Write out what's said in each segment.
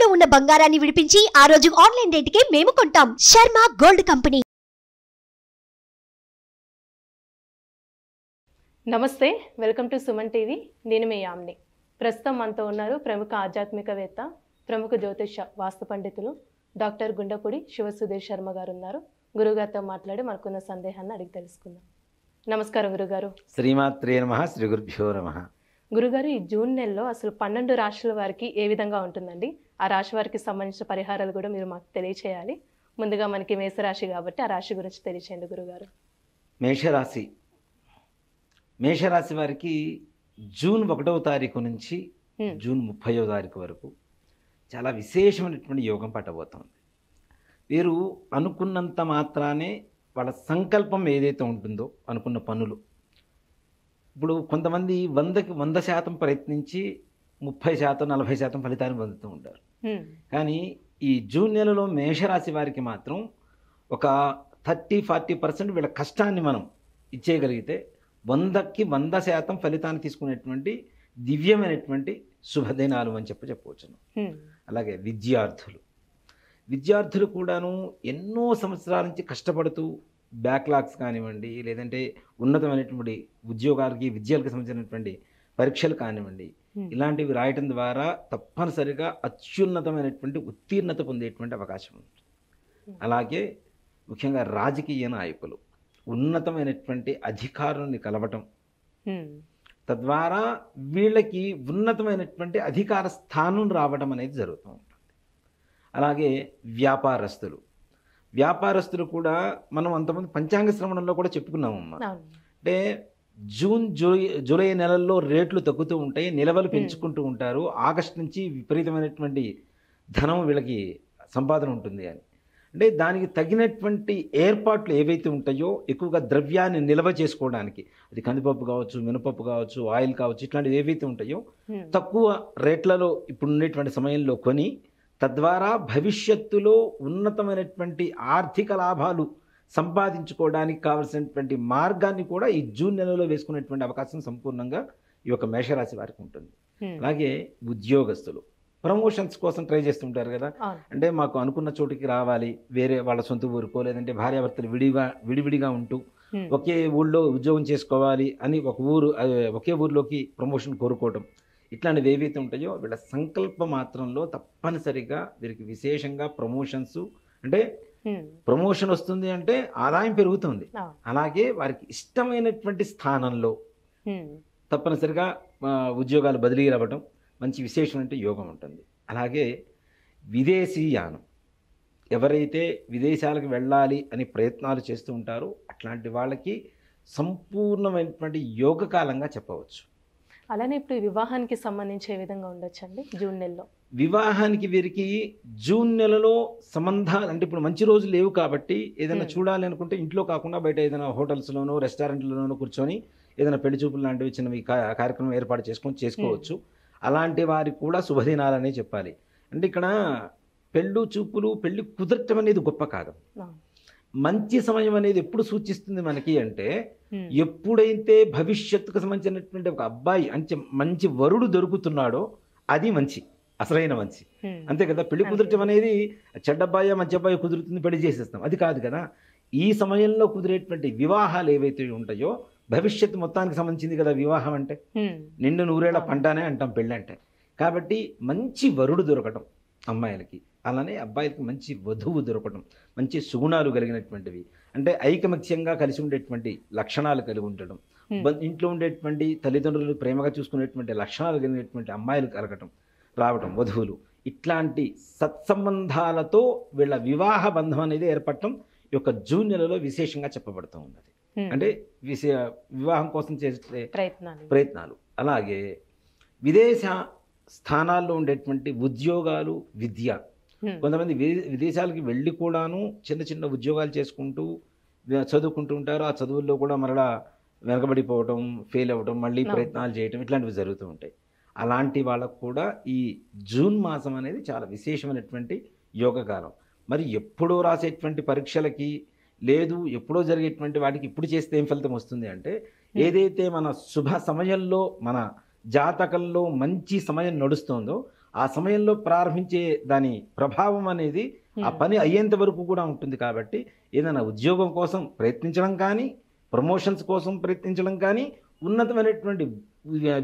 తాకట్టులో ఉన్న బంగారాన్ని విడిపించి ఆ రోజు ఆన్లైన్ రేటుకే మేము కొంటాం. Sharma gold company. నమస్తే, వెల్కమ్ టు సుమన్ టీవీ. నేను మీ యామ్ని. ప్రస్తుతం మనతో ఉన్నారు ప్రముఖ ఆధ్యాత్మికవేత్త, ప్రముఖ జ్యోతిష వాస్తు పండితులు డాక్టర్ గుండపూడి శివసుధీర్ శర్మ గారు ఉన్నారు. గురుగారితో మాట్లాడి మనకున్న సందేహాన్ని అడిగి తెలుసుకుందాం. నమస్కారం గురుగారు. శ్రీమాత్రే నమః. శ్రీ గురుభ్యో నమః. గురుగారు, ఈ జూన్ నెలలో అసలు 12 రాశుల వారికి ఏ విధంగా ఉంటుందండి? ఆ రాశి వారికి సంబంధించిన పరిహారాలు కూడా మీరు మాకు తెలియచేయాలి. ముందుగా మనకి మేషరాశి కాబట్టి ఆ రాశి గురించి తెలియచేయండి గురుగారు. మేషరాశి వారికి జూన్ 1వ తారీఖు నుంచి జూన్ 30వ తారీఖు వరకు చాలా విశేషమైనటువంటి యోగం పట్టబోతోంది. వీరు అనుకున్నంత మాత్రానే వాళ్ళ సంకల్పం ఏదైతే ఉంటుందో, అనుకున్న పనులు, ఇప్పుడు కొంతమంది 100కి 100% ప్రయత్నించి 30%, 40% ఫలితాన్ని పొందుతూ ఉంటారు. కానీ ఈ జూన్ నెలలో మేషరాశి వారికి మాత్రం ఒక 30-40% వీళ్ళ కష్టాన్ని మనం ఇచ్చేయగలిగితే 100కి 100% ఫలితాన్ని తీసుకునేటువంటి దివ్యమైనటువంటి శుభదినాలు అని చెప్పవచ్చును. అలాగే విద్యార్థులు కూడాను ఎన్నో సంవత్సరాల నుంచి కష్టపడుతూ బ్యాక్లాగ్స్ కానివ్వండి, లేదంటే ఉన్నతమైనటువంటి ఉద్యోగాలకి, విద్యలకు సంబంధించినటువంటి పరీక్షలు కానివ్వండి, ఇలాంటివి రాయటం ద్వారా తప్పనిసరిగా అత్యున్నతమైనటువంటి ఉత్తీర్ణత పొందేటువంటి అవకాశం ఉంది. అలాగే ముఖ్యంగా రాజకీయ నాయకులు ఉన్నతమైనటువంటి అధికారుల్ని కలవటం, తద్వారా వీళ్ళకి ఉన్నతమైనటువంటి అధికార స్థానం రావడం అనేది జరుగుతూ ఉంటుంది. అలాగే వ్యాపారస్తులు కూడా మనం అంతమంది పంచాంగ శ్రవణంలో కూడా చెప్పుకున్నామమ్మా. అంటే జూలై నెలల్లో రేట్లు తగ్గుతూ ఉంటాయి, నిల్వలు పెంచుకుంటూ ఉంటారు. ఆగస్టు నుంచి విపరీతమైనటువంటి ధనం వీళ్ళకి సంపాదన ఉంటుంది అని. అంటే దానికి తగినటువంటి ఏర్పాట్లు ఏవైతే ఉంటాయో, ఎక్కువగా ద్రవ్యాన్ని నిల్వ చేసుకోవడానికి, అది కందిపప్పు కావచ్చు, మినపప్పు కావచ్చు, ఆయిల్ కావచ్చు, ఇట్లాంటివి ఏవైతే ఉంటాయో తక్కువ రేట్లలో ఇప్పుడు ఉండేటువంటి సమయంలో కొని, తద్వారా భవిష్యత్తులో ఉన్నతమైనటువంటి ఆర్థిక లాభాలు సంపాదించుకోవడానికి కావలసినటువంటి మార్గాన్ని కూడా ఈ జూన్ నెలలో వేసుకునేటువంటి అవకాశం సంపూర్ణంగా ఈ యొక్క మేషరాశి వారికి ఉంటుంది. అలాగే ఉద్యోగస్తులు ప్రమోషన్స్ కోసం ట్రై చేస్తుంటారు కదా. అంటే మాకు అనుకున్న చోటికి రావాలి, వేరే వాళ్ళ సొంత ఊరుకో, లేదంటే భార్యాభర్తలు విడివిడిగా ఉంటూ ఒకే ఊళ్ళో ఉద్యోగం చేసుకోవాలి అని ఒకే ఊరిలోకి ప్రమోషన్ కోరుకోవడం, ఇట్లాంటివి ఏవైతే ఉంటాయో వీళ్ళ సంకల్ప మాత్రంలో తప్పనిసరిగా వీరికి విశేషంగా ప్రమోషన్స్, అంటే ప్రమోషన్ వస్తుంది అంటే ఆదాయం పెరుగుతుంది. అలాగే వారికి ఇష్టమైనటువంటి స్థానంలో తప్పనిసరిగా ఉద్యోగాలు బదిలీ అవ్వడం మంచి విశేషమైన యోగం ఉంటుంది. అలాగే విదేశీయానం, ఎవరైతే విదేశాలకు వెళ్ళాలి అని ప్రయత్నాలు చేస్తూ ఉంటారో అట్లాంటి వాళ్ళకి సంపూర్ణమైనటువంటి యోగకాలంగా చెప్పవచ్చు. అలానే ఇప్పుడు వివాహానికి సంబంధించి ఏ విధంగా ఉండొచ్చండి జూన్ నెలలో? వివాహానికి వీరికి జూన్ నెలలో సంబంధాలు అంటే ఇప్పుడు మంచి రోజులు లేవు కాబట్టి ఏదైనా చూడాలి అనుకుంటే ఇంట్లో కాకుండా బయట ఏదైనా హోటల్స్లోనో రెస్టారెంట్లలోనో కూర్చొని ఏదైనా పెళ్లి చూపులు లాంటివి చిన్నవి కార్యక్రమం ఏర్పాటు చేసుకోవచ్చు. అలాంటి వారికి కూడా శుభదినాలనే చెప్పాలి. అంటే ఇక్కడ పెళ్లి కుదరటం అనేది గొప్ప కాదు. మంచి సమయం అనేది ఎప్పుడు సూచిస్తుంది మనకి అంటే, ఎప్పుడైతే భవిష్యత్తుకు సంబంధించినటువంటి ఒక అబ్బాయి అంటే మంచి వరుడు దొరుకుతున్నాడో అది అసలైన మంచి. అంతే కదా. పెళ్లి కుదరటం అనేది చెడ్డబ్బాయి మంచి అబ్బాయి కుదురుతుంది, పెళ్లి చేసేస్తాం, అది కాదు కదా. ఈ సమయంలో కుదిరేటువంటి వివాహాలు ఏవైతే ఉంటాయో భవిష్యత్తు మొత్తానికి సంబంధించింది కదా వివాహం అంటే. నిండు నూరేళ్ల పంటనే అంటాం పెళ్ళి అంటే. కాబట్టి మంచి వరుడు దొరకటం అమ్మాయిలకి, అలానే అబ్బాయిలకి మంచి వధువు దొరకటం, మంచి సుగుణాలు కలిగినటువంటివి, అంటే ఐకమత్యంగా కలిసి ఉండేటువంటి లక్షణాలు కలిగి ఉండటం, ఇంట్లో ఉండేటువంటి తల్లిదండ్రులు ప్రేమగా చూసుకునేటువంటి లక్షణాలు కలిగినటువంటి అమ్మాయిలు రావటం, వధువులు, ఇట్లాంటి సత్సంబంధాలతో వీళ్ళ వివాహ బంధం అనేది ఏర్పడటం ఈ యొక్క జూన్ నెలలో విశేషంగా చెప్పబడుతూ ఉన్నది. అంటే వివాహం కోసం చేసే ప్రయత్నాలు. అలాగే విదేశ స్థానాల్లో ఉండేటువంటి ఉద్యోగాలు, విద్య, కొంతమంది విదేశాలకి వెళ్ళి కూడాను చిన్న చిన్న ఉద్యోగాలు చేసుకుంటూ చదువుకుంటూ ఉంటారు. ఆ చదువుల్లో కూడా మరలా వెనకబడిపోవటం, ఫెయిల్ అవ్వడం, మళ్ళీ ప్రయత్నాలు చేయటం, ఇట్లాంటివి జరుగుతూ ఉంటాయి. అలాంటి వాళ్ళకు కూడా ఈ జూన్ మాసం అనేది చాలా విశేషమైనటువంటి యోగకాలం. మరి ఎప్పుడో రాసేటువంటి పరీక్షలకి లేదు, ఎప్పుడో జరిగేటువంటి వాటికి ఇప్పుడు చేస్తే ఏం ఫలితం వస్తుంది అంటే, ఏదైతే మన శుభ సమయంలో మన జాతకంలో మంచి సమయం నడుస్తుందో ఆ సమయంలో ప్రారంభించే దాని ప్రభావం అనేది ఆ పని అయ్యేంత వరకు కూడా ఉంటుంది. కాబట్టి ఏదైనా ఉద్యోగం కోసం ప్రయత్నించడం కానీ, ప్రమోషన్స్ కోసం ప్రయత్నించడం కానీ, ఉన్నతమైనటువంటి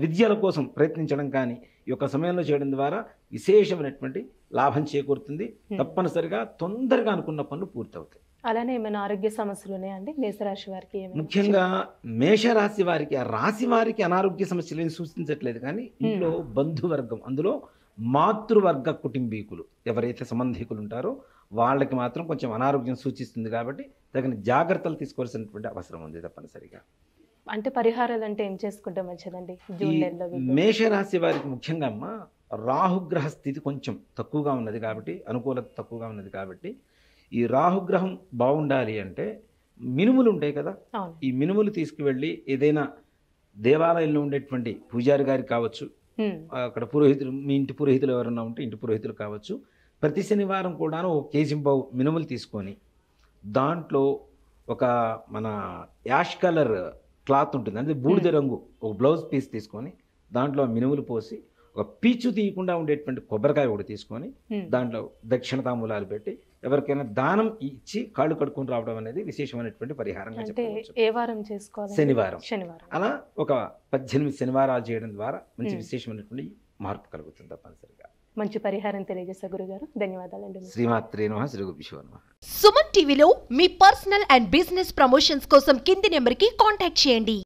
విద్యల కోసం ప్రయత్నించడం కానీ ఈ యొక్క సమయంలో చేయడం ద్వారా విశేషమైనటువంటి లాభం చేకూరుతుంది. తప్పనిసరిగా తొందరగా అనుకున్న పనులు పూర్తవుతాయి. అలానే ఏమైనా ఆరోగ్య సమస్యలు ఉన్నాయండి మేషరాశి వారికి? ముఖ్యంగా మేషరాశి వారికి, ఆ రాశి వారికి అనారోగ్య సమస్యలు ఏమి సూచించట్లేదు, కానీ ఇంట్లో బంధువర్గం, అందులో మాతృవర్గ కుటుంబీకులు ఎవరైతే సంబంధికులు ఉంటారో వాళ్ళకి మాత్రం కొంచెం అనారోగ్యం సూచిస్తుంది. కాబట్టి తగిన జాగ్రత్తలు తీసుకోవాల్సినటువంటి అవసరం ఉంది తప్పనిసరిగా. అంటే పరిహారాలు అంటే ఏం చేసుకుంటే మంచిదండి జూన్ నెలలో? మేషరాశి వారికి ముఖ్యంగా అమ్మ రాహుగ్రహ స్థితి కొంచెం తక్కువగా ఉన్నది కాబట్టి, అనుకూలత తక్కువగా ఉన్నది కాబట్టి, ఈ రాహుగ్రహం బాగుండాలి అంటే మినుములు ఉంటాయి కదా, ఈ మినుములు తీసుకువెళ్ళి ఏదైనా దేవాలయంలో ఉండేటువంటి పూజారి గారికి కావచ్చు, అక్కడ పురోహితులు, మీ ఇంటి పురోహితులు ఎవరన్నా ఉంటే ఇంటి పురోహితులు కావచ్చు, ప్రతి శనివారం కూడా ఒక కేజీ బావు మినుములు తీసుకొని దాంట్లో ఒక మన యాష్ కలర్ క్లాత్ ఉంటుంది, అంటే బూడిద రంగు ఒక బ్లౌజ్ పీస్ తీసుకొని దాంట్లో మినుములు పోసి ఒక పీచు తీయకుండా ఉండేటువంటి కొబ్బరికాయ ఒకటి తీసుకొని దాంట్లో దక్షిణ తాంబూలాలు పెట్టి ఎవరికైనా దానం ఇచ్చి కాళ్ళు కడుక్కొని రావడం అనేది విశేషమైనటువంటి పరిహారంగా చెప్పవచ్చు. ఏ వారం చేసుకోవాలి? శనివారం. శనివారం. అలా ఒక 18 శనివారాలు చేయడం ద్వారా మంచి విశేషమైనటువంటి మార్పు కలుగుతుంది తప్పనిసరిగా. మంచి పరిహారం తెలియజేసే గురుగారు, ధన్యవాదాలండి. శ్రీమాత్రే నమః, శ్రీ గురుభ్యో నమః. సుమన్ టీవీలో మీ పర్సనల్ అండ్ బిజినెస్ ప్రమోషన్స్ కోసం కింది నెంబర్కి కాంటాక్ట్ చేయండి.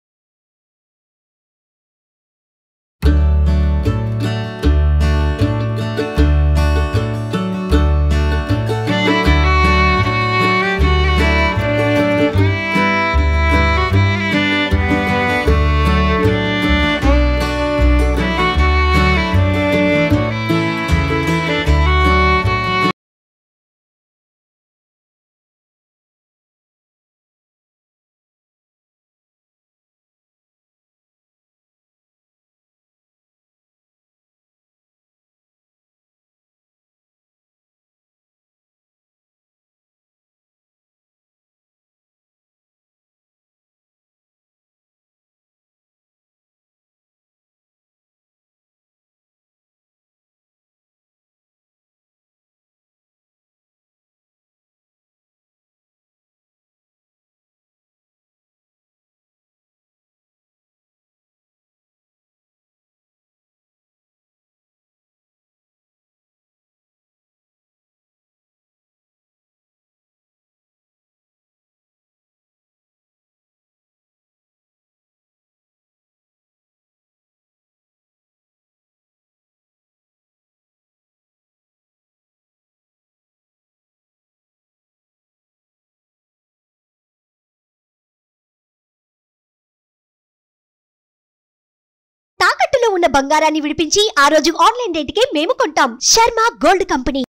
తాకట్టులో ఉన్న బంగారాన్ని విడిపించి ఆ రోజు ఆన్లైన్ రేటుకే మేము కొంటాం. Sharma gold company.